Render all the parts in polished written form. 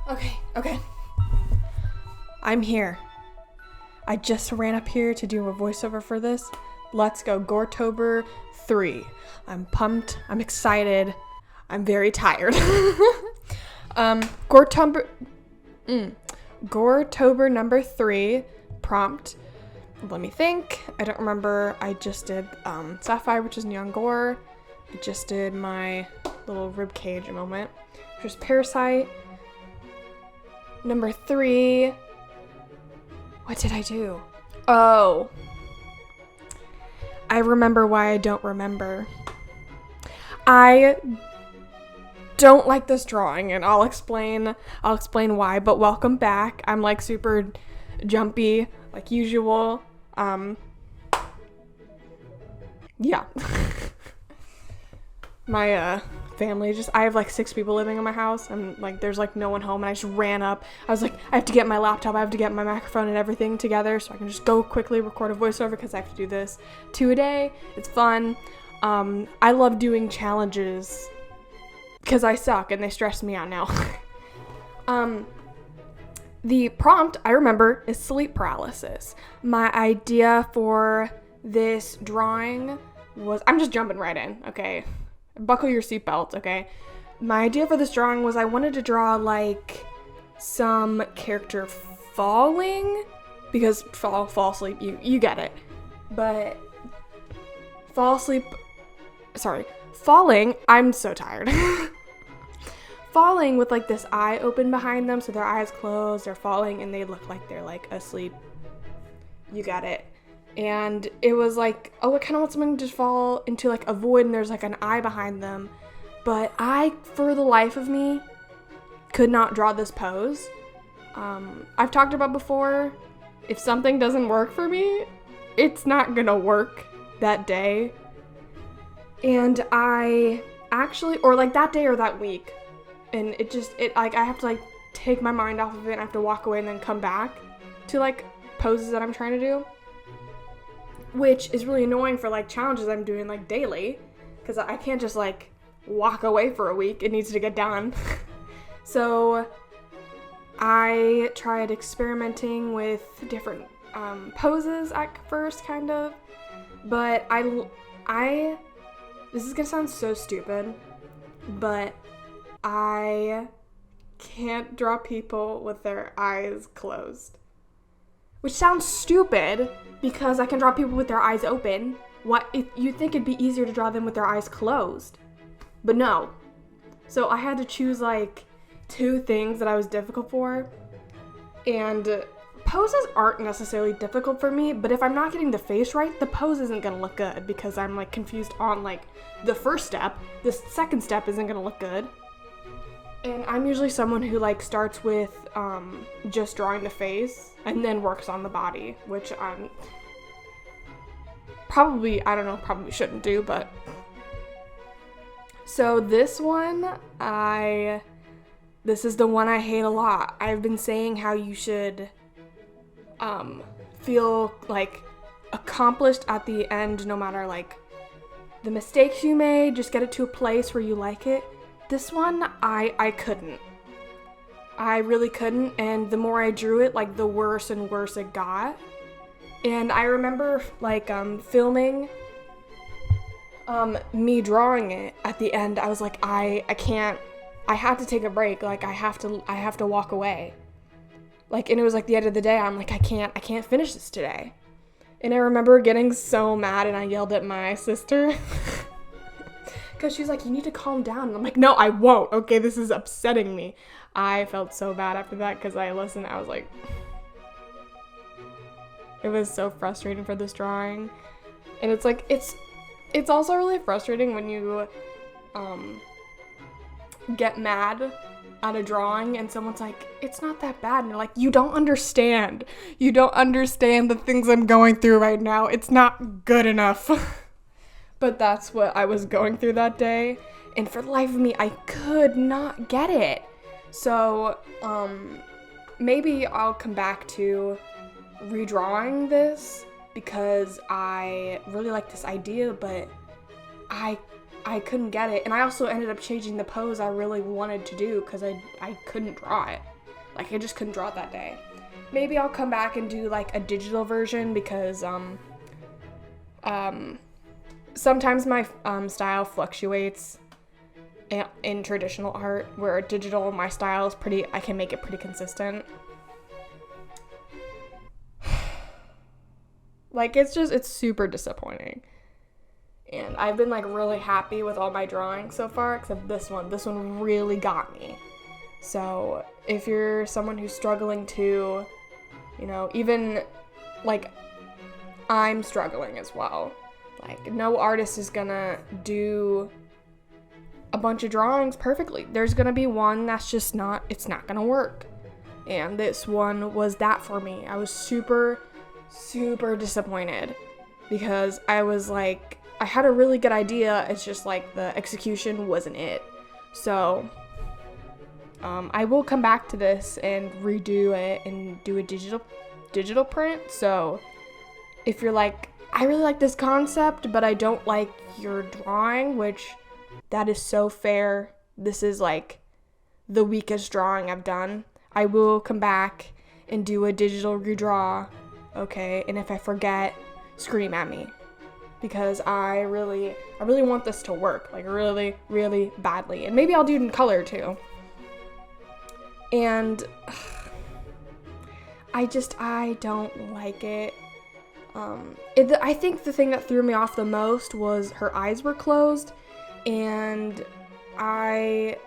Okay. I'm here. I just ran up here to do a voiceover for this. Let's go. Goretober 3. I'm pumped. I'm excited. I'm very tired. Goretober number 3 prompt. Let me think. I don't remember. I just did Sapphire, which is neon gore. I just did my little ribcage moment, which was Parasite. Number 3. What did I do? Oh. I remember why I don't remember. I don't like this drawing, and I'll explain why, but welcome back. I'm like super jumpy like usual. Yeah. My family I have like 6 people living in my house, and like there's like no one home, and I just ran up. I was like, I have to get my laptop, I have to get my microphone and everything together so I can just go quickly record a voiceover because I have to do this 2 a day. It's fun. I love doing challenges because I suck and they stress me out now. The prompt I remember is sleep paralysis. My idea for this drawing was, I'm just jumping right in, okay? Buckle your seatbelts, okay? My idea for this drawing was I wanted to draw like some character falling, because fall asleep, you get it. But falling, I'm so tired. Falling with like this eye open behind them, so their eyes closed, they're falling and they look like they're like asleep. You got it. And it was like, oh, I kind of want something to fall into like a void and there's like an eye behind them. But I, for the life of me, could not draw this pose. I've talked about before, if something doesn't work for me, it's not gonna work that day. And I actually, or like that day or that week, and I have to like take my mind off of it and I have to walk away and then come back to like poses that I'm trying to do. Which is really annoying for like challenges I'm doing like daily, because I can't just like walk away for a week. It needs to get done. So I tried experimenting with different poses at first, kind of, but I this is gonna sound so stupid, but I can't draw people with their eyes closed. Which sounds stupid, because I can draw people with their eyes open. What if you'd think it'd be easier to draw them with their eyes closed? But no. So I had to choose like 2 things that I was difficult for. And poses aren't necessarily difficult for me, but if I'm not getting the face right, the pose isn't gonna look good because I'm like confused on like the first step. The second step isn't gonna look good. And I'm usually someone who like starts with just drawing the face and then works on the body, which I'm probably shouldn't do, but. So this one, this is the one I hate a lot. I've been saying how you should feel like accomplished at the end, no matter like the mistakes you made, just get it to a place where you like it. This one, I couldn't. I really couldn't, and the more I drew it, like, the worse and worse it got. And I remember, like, filming me drawing it at the end. I was like, I can't, I had to take a break. Like, I have to walk away. Like, and it was like the end of the day, I'm like, I can't finish this today. And I remember getting so mad, and I yelled at my sister. Because she's like, you need to calm down. And I'm like, no, I won't. Okay, this is upsetting me. I felt so bad after that because I listened. I was like, it was so frustrating for this drawing. And it's like, it's also really frustrating when you get mad at a drawing and someone's like, it's not that bad. And you're like, you don't understand. You don't understand the things I'm going through right now. It's not good enough. But that's what I was going through that day, and for the life of me, I could not get it. So, maybe I'll come back to redrawing this, because I really like this idea, but I couldn't get it. And I also ended up changing the pose I really wanted to do, because I couldn't draw it. Like, I just couldn't draw it that day. Maybe I'll come back and do, like, a digital version because, sometimes my, style fluctuates in traditional art, where digital, my style is I can make it pretty consistent. Like, it's super disappointing. And I've been, like, really happy with all my drawings so far, except this one. This one really got me. So, if you're someone who's struggling to, you know, even, like, I'm struggling as well. Like, no artist is gonna do a bunch of drawings perfectly. There's gonna be one that's just it's not gonna work. And this one was that for me. I was super, super disappointed because I was like, I had a really good idea. It's just like the execution wasn't it. So, I will come back to this and redo it and do a digital print. So, if you're like, I really like this concept, but I don't like your drawing, which that is so fair. This is like the weakest drawing I've done. I will come back and do a digital redraw, okay? And if I forget, scream at me. Because I really want this to work, like really, really badly. And maybe I'll do it in color too. And I don't like it. I think the thing that threw me off the most was her eyes were closed, and I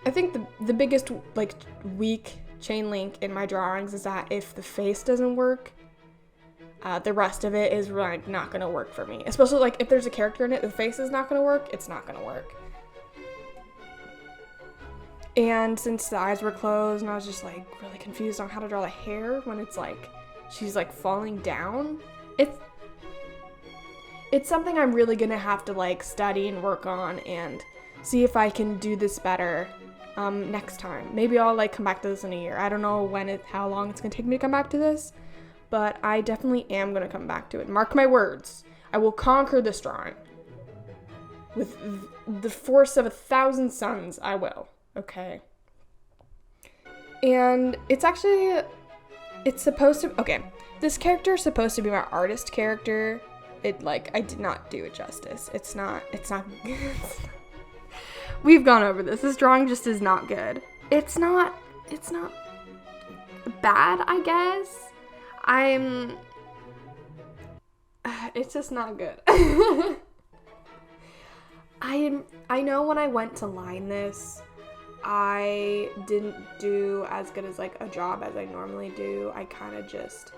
think the biggest, like, weak chain link in my drawings is that if the face doesn't work, the rest of it is like not gonna work for me. Especially, like, if there's a character in it, the face is not gonna work, it's not gonna work. And since the eyes were closed and I was just, like, really confused on how to draw the hair when it's like she's, like, falling down, it's something I'm really gonna have to, like, study and work on and see if I can do this better next time. Maybe I'll, like, come back to this in a year. I don't know how long it's gonna take me to come back to this, but I definitely am gonna come back to it. Mark my words. I will conquer this drawing. With the force of 1,000 suns, I will. Okay. And it's supposed to, okay, this character is supposed to be my artist character. I did not do it justice. It's not we've gone over this. This drawing just is not good. It's not bad, I guess. It's just not good. I know when I went to line this, I didn't do as good as, like, a job as I normally do. I kind of just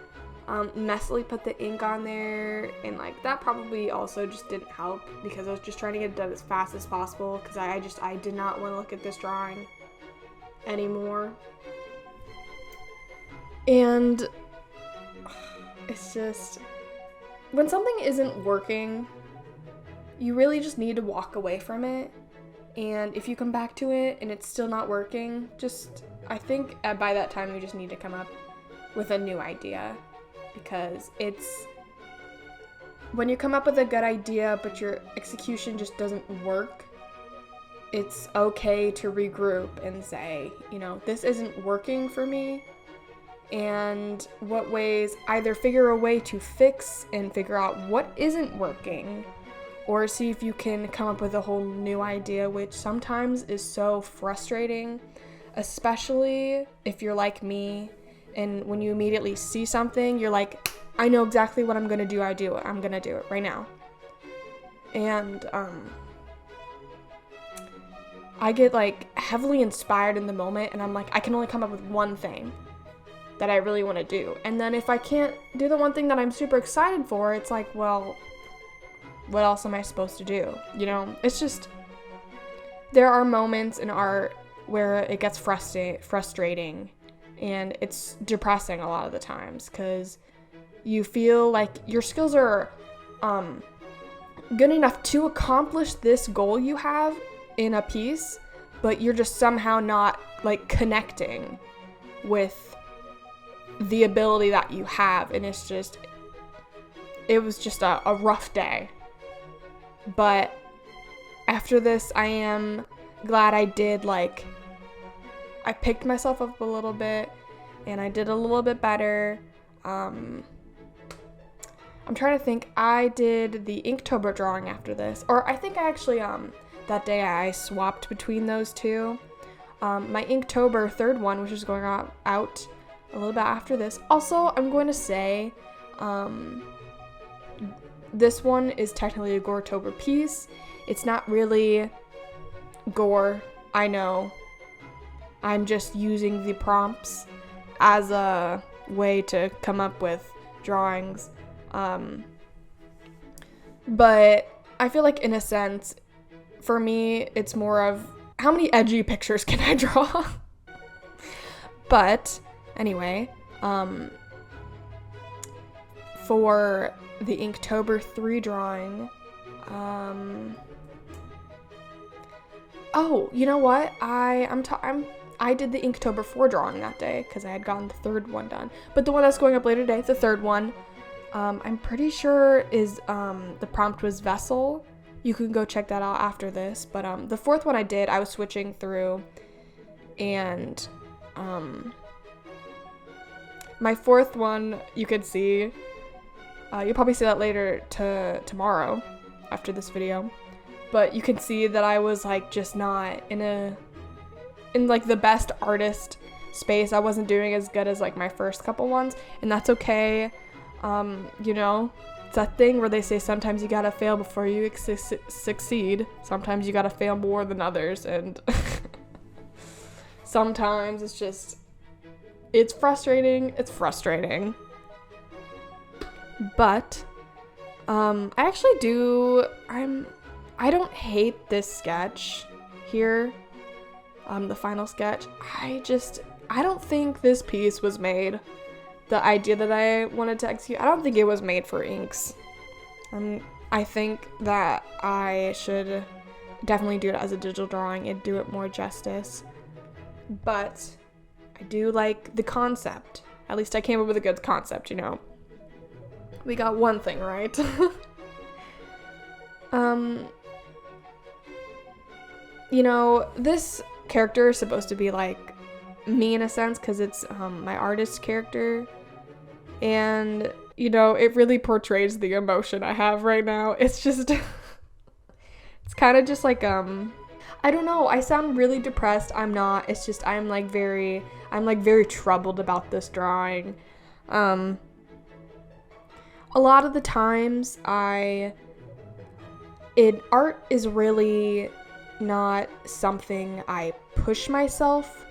messily put the ink on there, and, like, that probably also just didn't help because I was just trying to get it done as fast as possible because I did not want to look at this drawing anymore. And it's just, when something isn't working, you really just need to walk away from it. And if you come back to it and it's still not working, I think by that time you just need to come up with a new idea, because when you come up with a good idea but your execution just doesn't work, it's okay to regroup and say, you know, this isn't working for me, and what ways, either figure a way to fix and figure out what isn't working, or see if you can come up with a whole new idea, which sometimes is so frustrating, especially if you're like me, and when you immediately see something, you're like, I know exactly what I'm gonna do, I'm gonna do it right now. And, I get, like, heavily inspired in the moment, and I'm like, I can only come up with one thing that I really want to do. And then if I can't do the one thing that I'm super excited for, it's like, well, what else am I supposed to do? You know, it's just, there are moments in art where it gets frustrating and it's depressing a lot of the times because you feel like your skills are good enough to accomplish this goal you have in a piece, but you're just somehow not, like, connecting with the ability that you have, and it was just a rough day. But after this, I am glad I did, like, I picked myself up a little bit and I did a little bit better. I'm trying to think. I did the Inktober drawing after this, or I think I actually that day I swapped between those two. My Inktober third one, which is going out a little bit after this. Also, I'm going to say this one is technically a Goretober piece. It's not really gore, I know. I'm just using the prompts as a way to come up with drawings. But I feel like in a sense, for me, it's more of how many edgy pictures can I draw? But anyway, for the Inktober 3 drawing, oh, you know what? I did the Inktober 4 drawing that day because I had gotten the third one done. But the one that's going up later today, the third one, I'm pretty sure is the prompt was vessel. You can go check that out after this. But the fourth one I was switching through, and my fourth one you could see. You'll probably see that later tomorrow after this video. But you can see that I was like just not in like the best artist space. I wasn't doing as good as like my first couple ones, and that's okay. You know, it's that thing where they say sometimes you gotta fail before you succeed. Sometimes you gotta fail more than others, and sometimes it's frustrating. It's frustrating. But I don't hate this sketch here. The final sketch. I don't think this piece was made. The idea that I wanted to execute, I don't think it was made for inks. I think that I should definitely do it as a digital drawing and do it more justice. But I do like the concept. At least I came up with a good concept, you know. We got one thing right. You know, this character is supposed to be like me in a sense because it's my artist character, and you know, it really portrays the emotion I have right now. It's just it's kind of just like I don't know, I sound really depressed. I'm not. It's just I'm very troubled about this drawing. A lot of the times art is really not something I push myself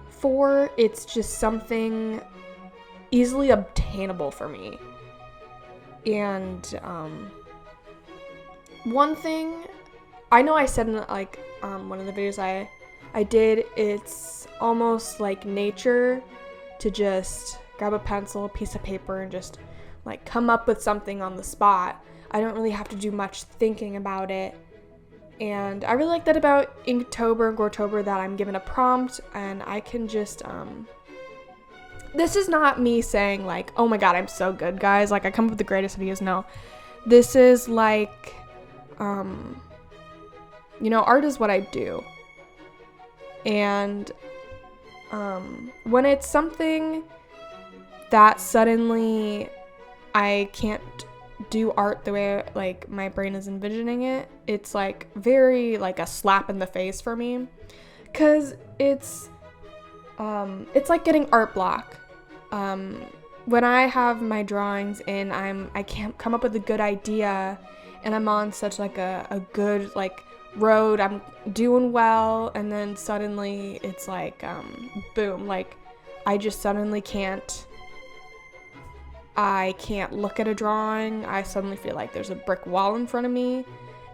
for. It's just something easily obtainable for me. And one thing I know I said in like one of the videos I did, it's almost like nature to just grab a pencil, a piece of paper, and just like come up with something on the spot. I don't really have to do much thinking about it. And I really like that about Inktober and Goretober, that I'm given a prompt and I can just, this is not me saying like, oh my god, I'm so good, guys. Like, I come up with the greatest ideas. No. This is like, you know, art is what I do. And when it's something that suddenly I can't do art the way like my brain is envisioning it, it's like very like a slap in the face for me, because it's like getting art block. When I have my drawings in, I can't come up with a good idea, and I'm on such like a good like road, I'm doing well, and then suddenly it's like boom, like I just suddenly can't look at a drawing. I suddenly feel like there's a brick wall in front of me,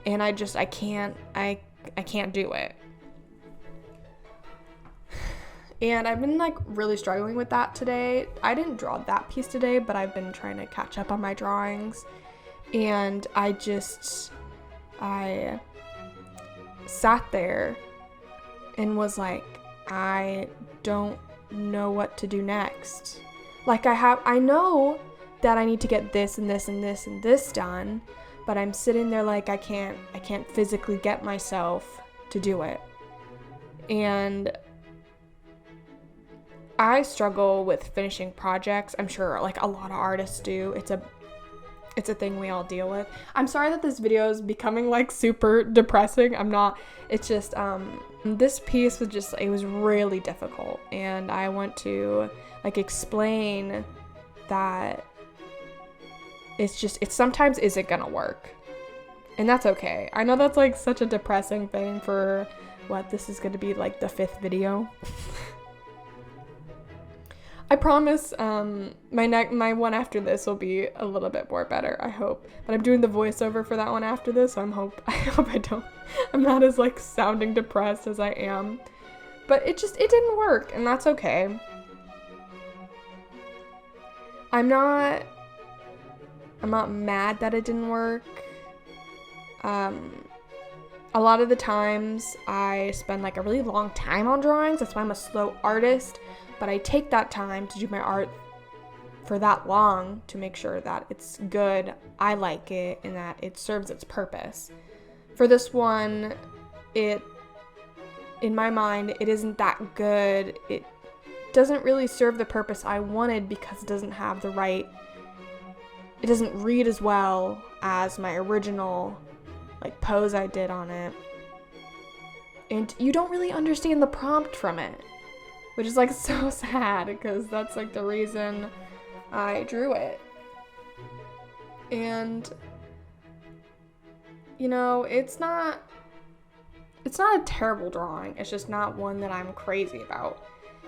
and I can't do it. And I've been like really struggling with that today. I didn't draw that piece today, but I've been trying to catch up on my drawings, and I sat there and was like, I don't know what to do next. Like, I know that I need to get this and this and this and this done, but I'm sitting there like I can't physically get myself to do it. And I struggle with finishing projects. I'm sure like a lot of artists do. It's a thing we all deal with. I'm sorry that this video is becoming like super depressing. I'm not. It's just this piece was just, it was really difficult, and I want to like explain that it sometimes isn't gonna work, and that's okay. I know that's like such a depressing thing for what this is gonna be like the 5th video. I promise my one after this will be a little bit more better, I hope. But I'm doing the voiceover for that one after this, so I hope I'm not as like sounding depressed as I am. But it didn't work, and that's okay. I'm not mad that it didn't work. A lot of the times I spend like a really long time on drawings. That's why I'm a slow artist. But I take that time to do my art for that long to make sure that it's good, I like it, and that it serves its purpose. For this one, in my mind, it isn't that good. It doesn't really serve the purpose I wanted because it doesn't read as well as my original like pose I did on it. And you don't really understand the prompt from it, which is like so sad because that's like the reason I drew it. And you know, it's not a terrible drawing. It's just not one that I'm crazy about.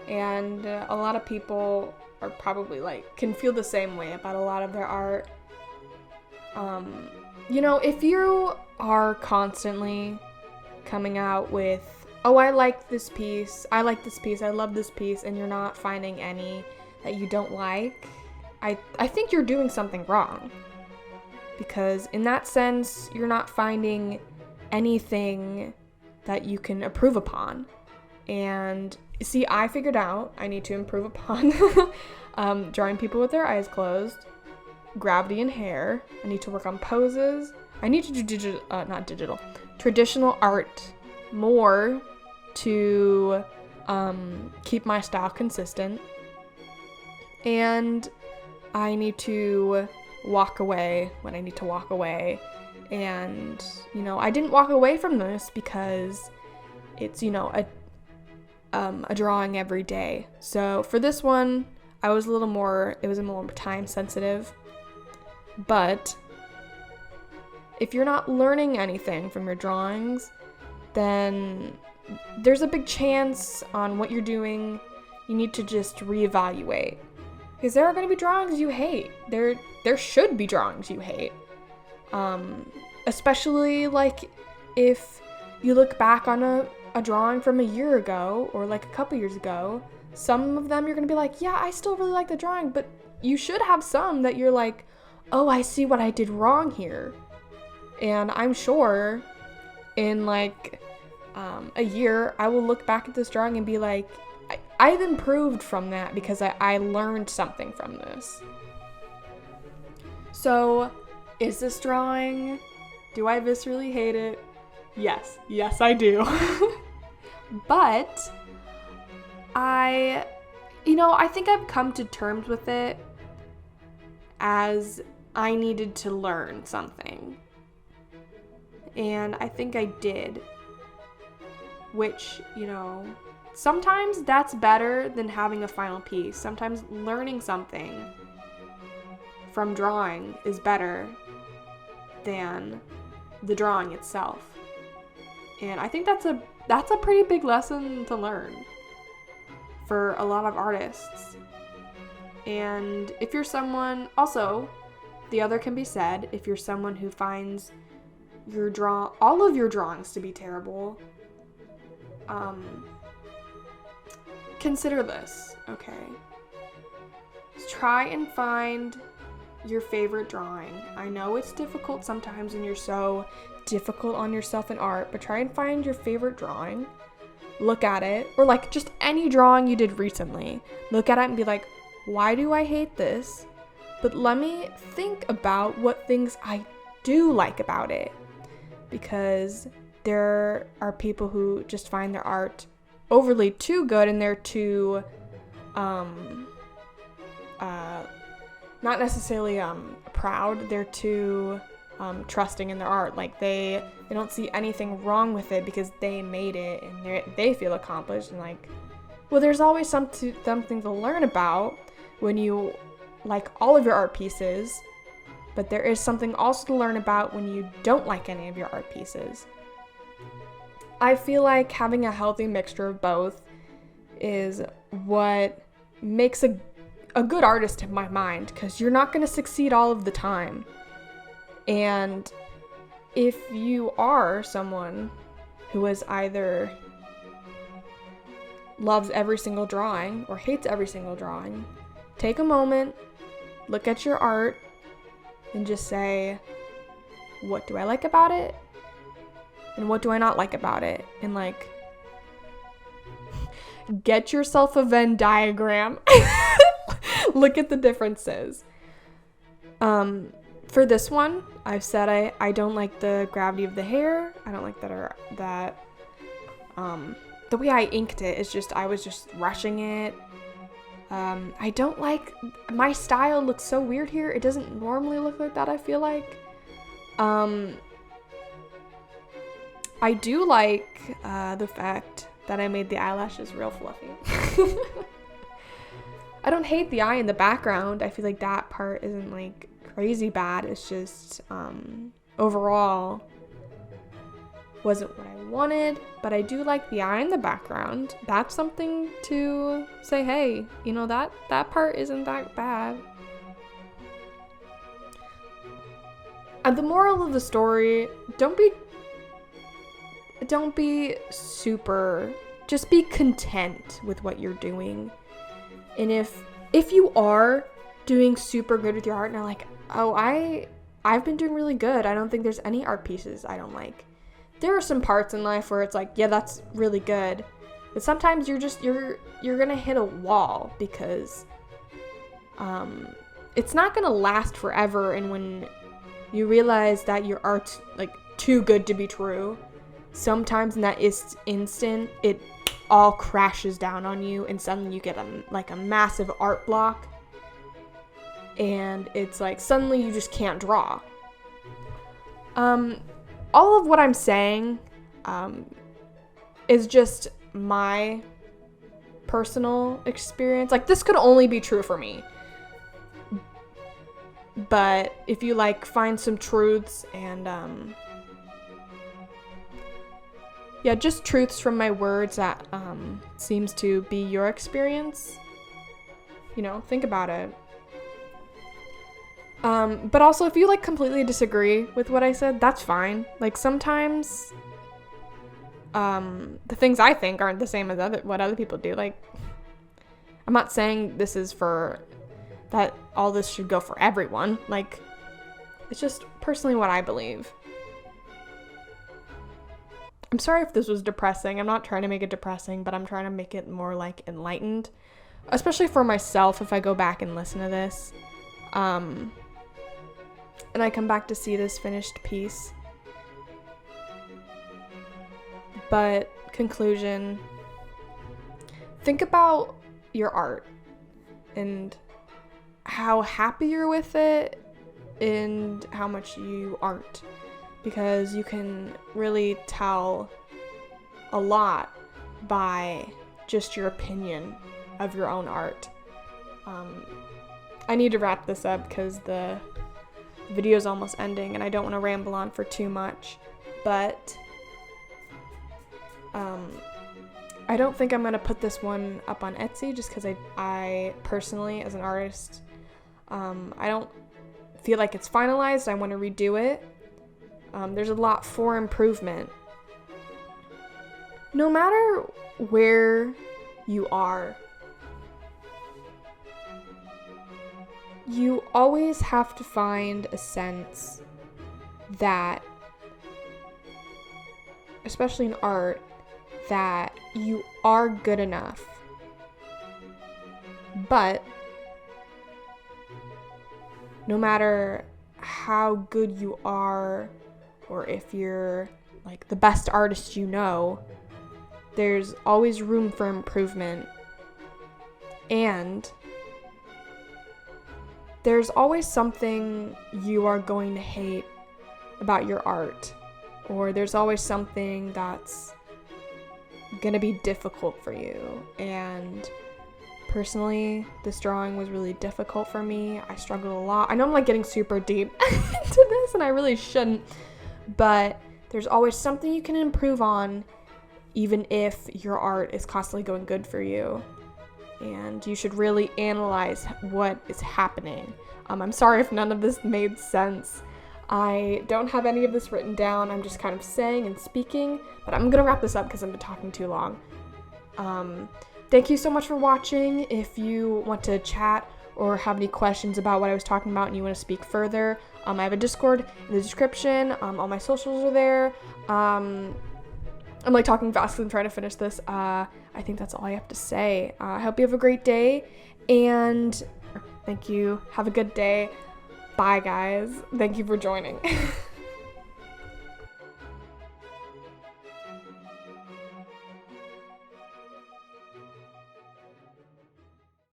And a lot of people are probably like can feel the same way about a lot of their art. You know, if you are constantly coming out with, oh, I like this piece, I love this piece, and you're not finding any that you don't like, I think you're doing something wrong. Because in that sense, you're not finding anything that you can improve upon. And see, I figured out I need to improve upon drawing people with their eyes closed, gravity in hair. I need to work on poses. I need to do traditional art more to keep my style consistent. And I need to walk away when I need to walk away. And, you know, I didn't walk away from this because it's, you know, a drawing every day. So for this one, it was a little more time sensitive. But if you're not learning anything from your drawings, then there's a big chance on what you're doing you need to just reevaluate. Because there are going to be drawings you hate. There should be drawings you hate. Especially like if you look back on a drawing from a year ago or like a couple years ago, some of them you're going to be like, yeah, I still really like the drawing, but you should have some that you're like, oh, I see what I did wrong here. And I'm sure in like a year, I will look back at this drawing and be like, I've improved from that because I learned something from this. So, is this drawing, do I viscerally hate it? Yes, I do. But I think I've come to terms with it as I needed to learn something. And I think I did. Which, you know, sometimes that's better than having a final piece. Sometimes learning something from drawing is better than the drawing itself. And I think that's a pretty big lesson to learn for a lot of artists. And if you're someone, also, the other can be said, if you're someone who finds all of your drawings to be terrible, consider this, okay? Try and find your favorite drawing. I know it's difficult sometimes when you're so difficult on yourself in art, but try and find your favorite drawing. Look at it, or like just any drawing you did recently. Look at it and be like, why do I hate this? But let me think about what things I do like about it. Because there are people who just find their art overly too good and they're too not necessarily proud, they're too trusting in their art. Like they don't see anything wrong with it because they made it and they feel accomplished, and like, well, there's always something to learn about when you like all of your art pieces, but there is something also to learn about when you don't like any of your art pieces. I feel like having a healthy mixture of both is what makes a good artist in my mind, because you're not going to succeed all of the time. And if you are someone who is either loves every single drawing or hates every single drawing, take a moment, look at your art, and just say, what do I like about it? And what do I not like about it? And like, get yourself a Venn diagram. Look at the differences. For this one, I've said I don't like the gravity of the hair. I don't like that the way I inked it is just, I was just rushing it. I don't like, my style looks so weird here. It doesn't normally look like that, I feel like. I do like the fact that I made the eyelashes real fluffy. I don't hate the eye in the background. I feel like that part isn't like crazy bad. It's just overall wasn't what I wanted, but I do like the eye in the background. That's something to say, hey, you know, that part isn't that bad. And the moral of the story, don't be super, just be content with what you're doing. And if you are doing super good with your art and are like, oh, I've been doing really good, I don't think there's any art pieces I don't like. There are some parts in life where it's like, yeah, that's really good. But sometimes you're gonna hit a wall because it's not gonna last forever. And when you realize that your art's like too good to be true, sometimes in that instant, it all crashes down on you, and suddenly you get a massive art block, and it's like suddenly you just can't draw. All of what I'm saying is just my personal experience. Like, this could only be true for me. But if you like find some truths and yeah, just truths from my words that seems to be your experience, you know, think about it. But also, if you like completely disagree with what I said, that's fine. Like, sometimes the things I think aren't the same as what other people do. Like, I'm not saying this is for that all this should go for everyone. Like, it's just personally what I believe. I'm sorry if this was depressing. I'm not trying to make it depressing, but I'm trying to make it more like enlightened, especially for myself if I go back and listen to this. And I come back to see this finished piece. But conclusion, think about your art and how happy you're with it and how much you aren't, because you can really tell a lot by just your opinion of your own art. I need to wrap this up because the video's almost ending and I don't want to ramble on for too much, but I don't think I'm going to put this one up on Etsy just because I personally, as an artist, I don't feel like it's finalized. I want to redo it. There's a lot for improvement. No matter where you are, you always have to find a sense that, especially in art, that you are good enough. But no matter how good you are, or if you're like the best artist you know, there's always room for improvement, and there's always something you are going to hate about your art, or there's always something that's gonna be difficult for you. And personally, this drawing was really difficult for me. I struggled a lot. I know I'm like getting super deep into this, and I really shouldn't, but there's always something you can improve on, even if your art is constantly going good for you. And you should really analyze what is happening. I'm sorry if none of this made sense. I don't have any of this written down. I'm just kind of saying and speaking, but I'm gonna wrap this up because I've been talking too long. Thank you so much for watching. If you want to chat or have any questions about what I was talking about and you want to speak further, I have a Discord in the description. All my socials are there. I'm like talking fast because I'm trying to finish this. I think that's all I have to say. I hope you have a great day, and thank you. Have a good day. Bye, guys. Thank you for joining.